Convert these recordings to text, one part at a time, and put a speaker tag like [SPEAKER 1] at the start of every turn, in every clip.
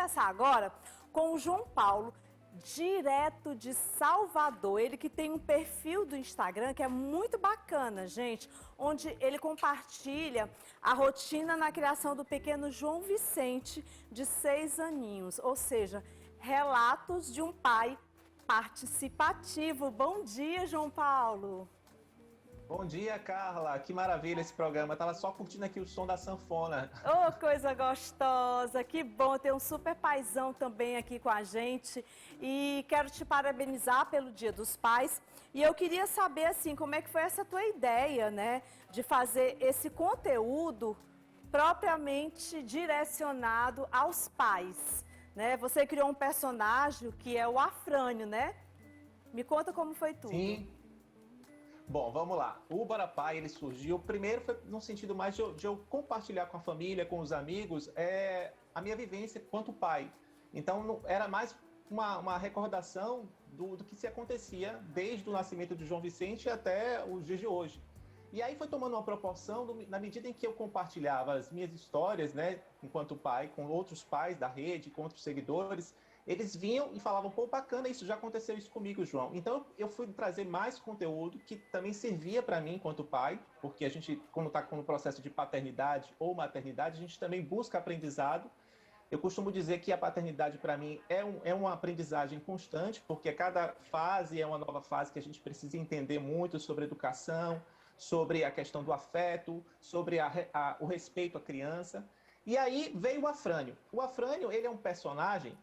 [SPEAKER 1] conversar agora com o João Paulo, direto de Salvador. Ele que tem um perfil do Instagram que é muito bacana, gente, onde ele compartilha a rotina na criação do pequeno João Vicente, de 6 aninhos, ou seja, relatos de um pai participativo. Bom dia, João Paulo.
[SPEAKER 2] Bom dia, Carla. Que maravilha esse programa. Eu tava só curtindo aqui o som da sanfona.
[SPEAKER 1] Oh, coisa gostosa. Que bom ter um super paizão também aqui com a gente. E quero te parabenizar pelo Dia dos Pais. E eu queria saber, assim, como é que foi essa tua ideia, né? De fazer esse conteúdo propriamente direcionado aos pais, né? Você criou um personagem que é o Afrânio, né? Me conta como foi tudo.
[SPEAKER 2] Sim. Bom, vamos lá. O Bora Pai, ele surgiu, primeiro foi no sentido mais de eu compartilhar com a família, com os amigos, a minha vivência quanto pai. Então, era mais uma recordação do que se acontecia desde o nascimento de João Vicente até os dias de hoje. E aí foi tomando uma proporção na medida em que eu compartilhava as minhas histórias, né, enquanto pai, com outros pais da rede, com outros seguidores. Eles vinham e falavam, pô, bacana isso, já aconteceu isso comigo, João. Então, eu fui trazer mais conteúdo que também servia para mim enquanto pai, porque a gente, quando está no processo de paternidade ou maternidade, a gente também busca aprendizado. Eu costumo dizer que a paternidade, para mim, é uma aprendizagem constante, porque cada fase é uma nova fase que a gente precisa entender muito sobre educação, sobre a questão do afeto, sobre o respeito à criança. E aí veio o Afrânio. O Afrânio, ele é um personagem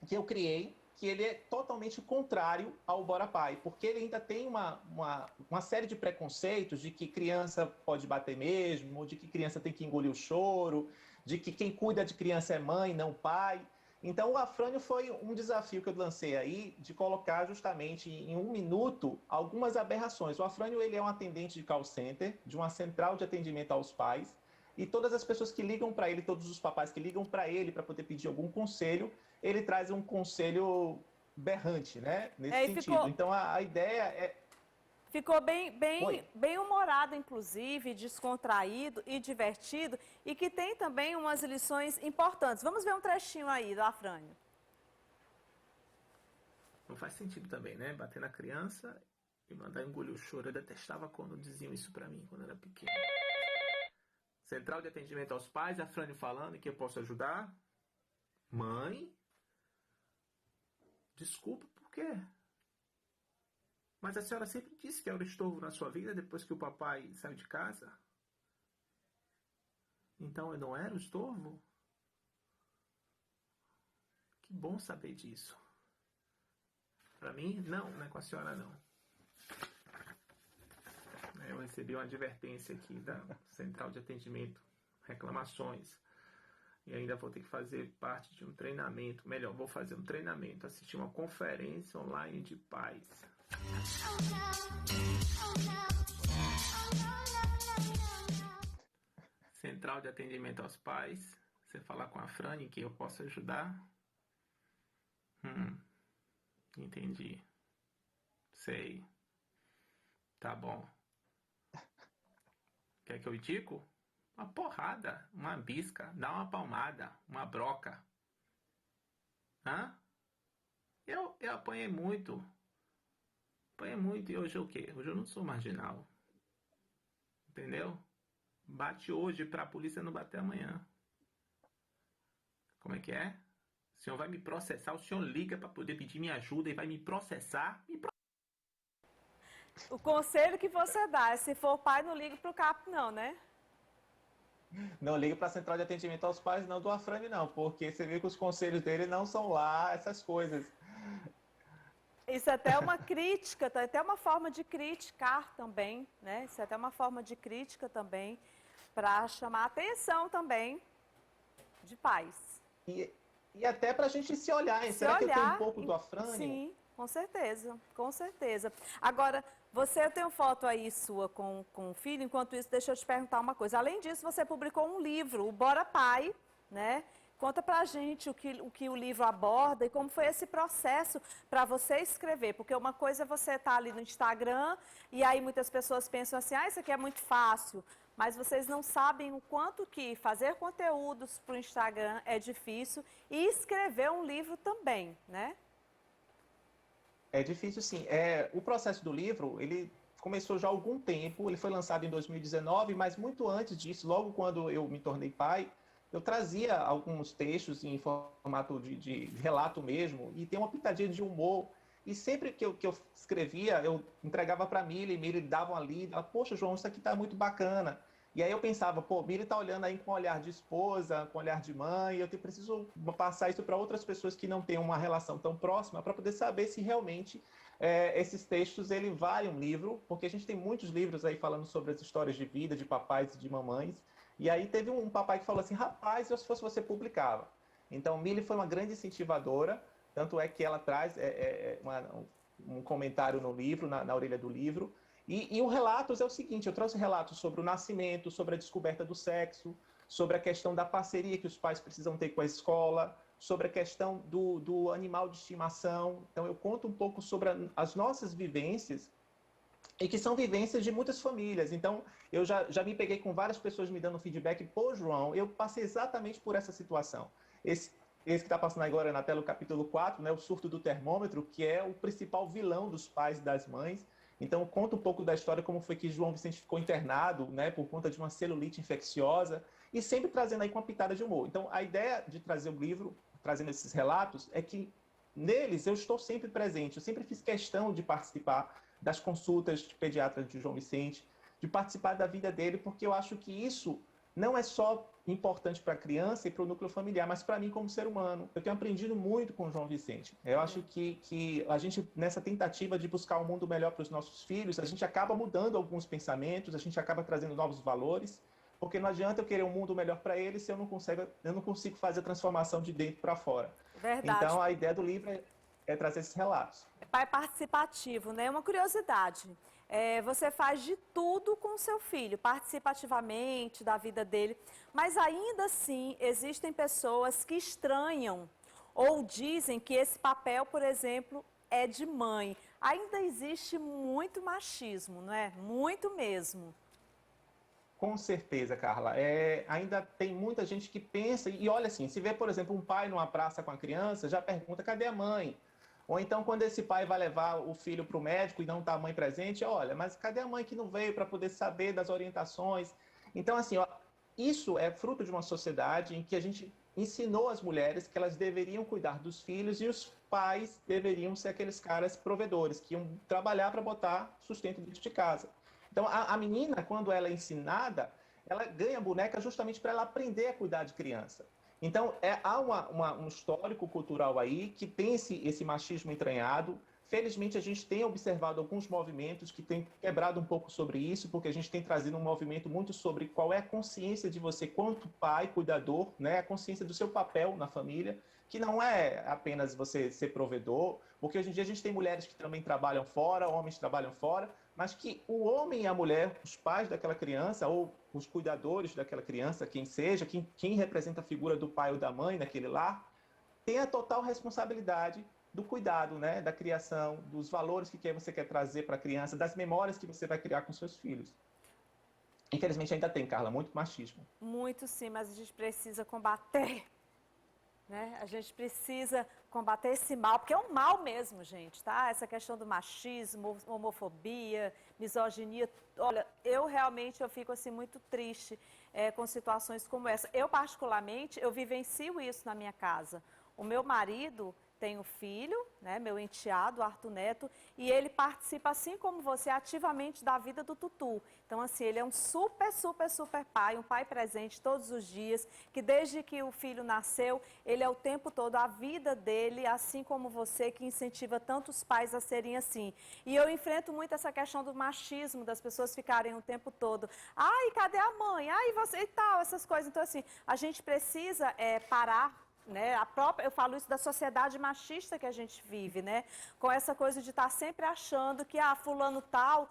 [SPEAKER 2] que eu criei, que ele é totalmente contrário ao Bora Pai, porque ele ainda tem uma série de preconceitos de que criança pode bater mesmo, de que criança tem que engolir o choro, de que quem cuida de criança é mãe, não pai. Então o Afrânio foi um desafio que eu lancei aí, de colocar justamente em 1 minuto algumas aberrações. O Afrânio, ele é um atendente de call center, de uma central de atendimento aos pais, e todas as pessoas que ligam para ele, todos os papais que ligam para ele para poder pedir algum conselho, ele traz um conselho berrante, né? Nesse sentido. Então a ideia é...
[SPEAKER 1] Ficou bem humorado, inclusive, descontraído e divertido, e que tem também umas lições importantes. Vamos ver um trechinho aí do Afrânio.
[SPEAKER 3] Não faz sentido também, né? Bater na criança e mandar engolir o choro. Eu detestava quando diziam isso pra mim, quando eu era pequeno. Central de atendimento aos pais, Afrânio falando que eu posso ajudar. Mãe? Desculpa, por quê? Mas a senhora sempre disse que era o estorvo na sua vida depois que o papai saiu de casa. Então eu não era o estorvo? Que bom saber disso. Para mim, não é com a senhora não. Eu recebi uma advertência aqui da Central de Atendimento, reclamações. E ainda vou ter que fazer parte de um treinamento. Melhor, vou fazer um treinamento, assistir uma conferência online de pais. Central de Atendimento aos Pais. Você falar com a Frane que eu posso ajudar? Entendi. Sei. Tá bom. Quer que eu indico? Uma porrada, uma bisca, dá uma palmada, uma broca. Hã? Eu apanhei muito. Apanhei muito e hoje é o quê? Hoje eu não sou marginal. Entendeu? Bate hoje pra polícia não bater amanhã. Como é que é? O senhor vai me processar, o senhor liga pra poder pedir minha ajuda e vai me processar?
[SPEAKER 1] O conselho que você dá é, se for pai, não ligue pro CAP não, né?
[SPEAKER 2] Não liga para a Central de Atendimento aos Pais, não, do Afrânio, não, porque você vê que os conselhos dele não são lá, essas coisas.
[SPEAKER 1] Isso é até uma crítica, tá? Até uma forma de criticar também, né? Isso é até uma forma de crítica também, para chamar a atenção também de pais.
[SPEAKER 2] E até para a gente se olhar, hein? Será que eu tenho um pouco do Afrânio?
[SPEAKER 1] Sim, com certeza, com certeza. Agora, você tem uma foto aí sua com o filho, enquanto isso, deixa eu te perguntar uma coisa. Além disso, você publicou um livro, o Bora Pai, né? Conta pra gente o que o livro aborda e como foi esse processo para você escrever. Porque uma coisa é você estar ali no Instagram e aí muitas pessoas pensam assim, isso aqui é muito fácil. mas vocês não sabem o quanto que fazer conteúdos para o Instagram é difícil e escrever um livro também, né?
[SPEAKER 2] É difícil, sim. O processo do livro, ele começou já há algum tempo, ele foi lançado em 2019, mas muito antes disso, logo quando eu me tornei pai, eu trazia alguns textos em formato de relato mesmo, e tem uma pitadinha de humor. E sempre que eu escrevia, eu entregava para a Mili dava uma lida, ela, poxa, João, isso aqui está muito bacana. E aí eu pensava, pô, Mili está olhando aí com um olhar de esposa, com um olhar de mãe, eu preciso passar isso para outras pessoas que não têm uma relação tão próxima, para poder saber se realmente esses textos ele valem um livro, porque a gente tem muitos livros aí falando sobre as histórias de vida de papais e de mamães. E aí teve um papai que falou assim, rapaz, se fosse você publicava. Então, Mili foi uma grande incentivadora, tanto é que ela traz um comentário no livro, na orelha do livro. E o Relatos é o seguinte, eu trouxe relatos sobre o nascimento, sobre a descoberta do sexo, sobre a questão da parceria que os pais precisam ter com a escola, sobre a questão do animal de estimação. Então, eu conto um pouco sobre as nossas vivências, e que são vivências de muitas famílias. Então, eu já me peguei com várias pessoas me dando feedback, pô, João, eu passei exatamente por essa situação. Esse que está passando agora na tela, o capítulo 4, né, o surto do termômetro, que é o principal vilão dos pais e das mães. Então, conta um pouco da história, como foi que João Vicente ficou internado, né, por conta de uma celulite infecciosa, e sempre trazendo aí com uma pitada de humor. Então, a ideia de trazer o livro, trazendo esses relatos, é que neles eu estou sempre presente, eu sempre fiz questão de participar das consultas de pediatra de João Vicente, de participar da vida dele, porque eu acho que isso não é só importante para a criança e para o núcleo familiar, mas para mim como ser humano. Eu tenho aprendido muito com o João Vicente. Eu acho que a gente, nessa tentativa de buscar um mundo melhor para os nossos filhos, a gente acaba mudando alguns pensamentos, a gente acaba trazendo novos valores, porque não adianta eu querer um mundo melhor para eles se eu não consigo fazer a transformação de dentro para fora.
[SPEAKER 1] Verdade.
[SPEAKER 2] Então, a ideia do livro é trazer esses relatos.
[SPEAKER 1] Pai participativo, né? Uma curiosidade. Você faz de tudo com o seu filho, participativamente da vida dele, mas ainda assim existem pessoas que estranham ou dizem que esse papel, por exemplo, é de mãe. Ainda existe muito machismo, não é? Muito mesmo.
[SPEAKER 2] Com certeza, Carla. Ainda tem muita gente que pensa, e olha assim, se vê, por exemplo, um pai numa praça com a criança, já pergunta, cadê a mãe? Ou então, quando esse pai vai levar o filho para o médico e não está a mãe presente, olha, mas cadê a mãe que não veio para poder saber das orientações? Então, assim, ó, isso é fruto de uma sociedade em que a gente ensinou as mulheres que elas deveriam cuidar dos filhos e os pais deveriam ser aqueles caras provedores, que iam trabalhar para botar sustento dentro de casa. Então, a menina, quando ela é ensinada, ela ganha a boneca justamente para ela aprender a cuidar de criança. Então, há um histórico cultural aí que tem esse machismo entranhado. Felizmente, a gente tem observado alguns movimentos que têm quebrado um pouco sobre isso, porque a gente tem trazido um movimento muito sobre qual é a consciência de você, quanto pai, cuidador, né? A consciência do seu papel na família, que não é apenas você ser provedor, porque hoje em dia a gente tem mulheres que também trabalham fora, homens que trabalham fora, mas que o homem e a mulher, os pais daquela criança, ou os cuidadores daquela criança, quem seja, quem representa a figura do pai ou da mãe naquele lar, tem a total responsabilidade do cuidado, né, da criação, dos valores que você quer trazer para a criança, das memórias que você vai criar com seus filhos. Infelizmente ainda tem, Carla, muito machismo.
[SPEAKER 1] Muito sim, mas a gente precisa combater, né? A gente precisa combater esse mal, porque é um mal mesmo, gente, tá? Essa questão do machismo, homofobia, misoginia. Olha, eu fico assim muito triste com situações como essa. Eu, particularmente, eu vivencio isso na minha casa. O meu marido tem um filho, né, meu enteado, Arthur Neto, e ele participa, assim como você, ativamente da vida do Tutu. Então, assim, ele é um super, super, super pai, um pai presente todos os dias, que desde que o filho nasceu, ele é o tempo todo a vida dele, assim como você, que incentiva tantos pais a serem assim. E eu enfrento muito essa questão do machismo, das pessoas ficarem o tempo todo, ai, cadê a mãe? Ai, você e tal, essas coisas. Então, assim, a gente precisa parar, né? Eu falo isso da sociedade machista que a gente vive, né? Com essa coisa de estar sempre achando que fulano tal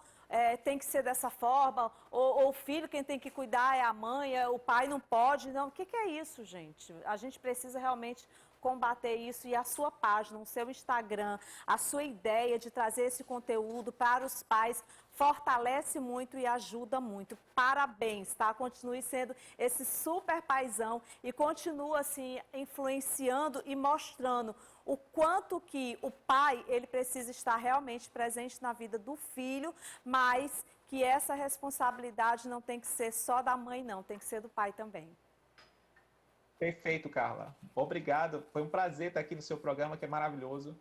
[SPEAKER 1] tem que ser dessa forma, ou o filho quem tem que cuidar é a mãe, o pai não pode. Não, o que é isso, gente? A gente precisa realmente combater isso e a sua página, o seu Instagram, a sua ideia de trazer esse conteúdo para os pais fortalece muito e ajuda muito. Parabéns, tá? Continue sendo esse super paizão e continua assim influenciando e mostrando o quanto que o pai, ele precisa estar realmente presente na vida do filho, mas que essa responsabilidade não tem que ser só da mãe não, tem que ser do pai também.
[SPEAKER 2] Perfeito, Carla. Obrigado. Foi um prazer estar aqui no seu programa, que é maravilhoso.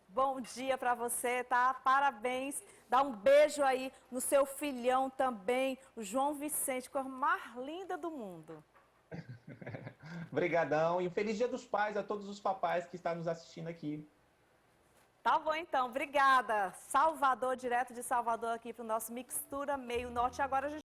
[SPEAKER 1] Bom dia para você, tá? Parabéns. Dá um beijo aí no seu filhão também, o João Vicente, coisa mais linda do mundo.
[SPEAKER 2] Obrigadão e um feliz Dia dos Pais a todos os papais que estão nos assistindo aqui.
[SPEAKER 1] Tá bom então, obrigada. Salvador, direto de Salvador aqui para o nosso Mixtura Meio Norte. Agora a gente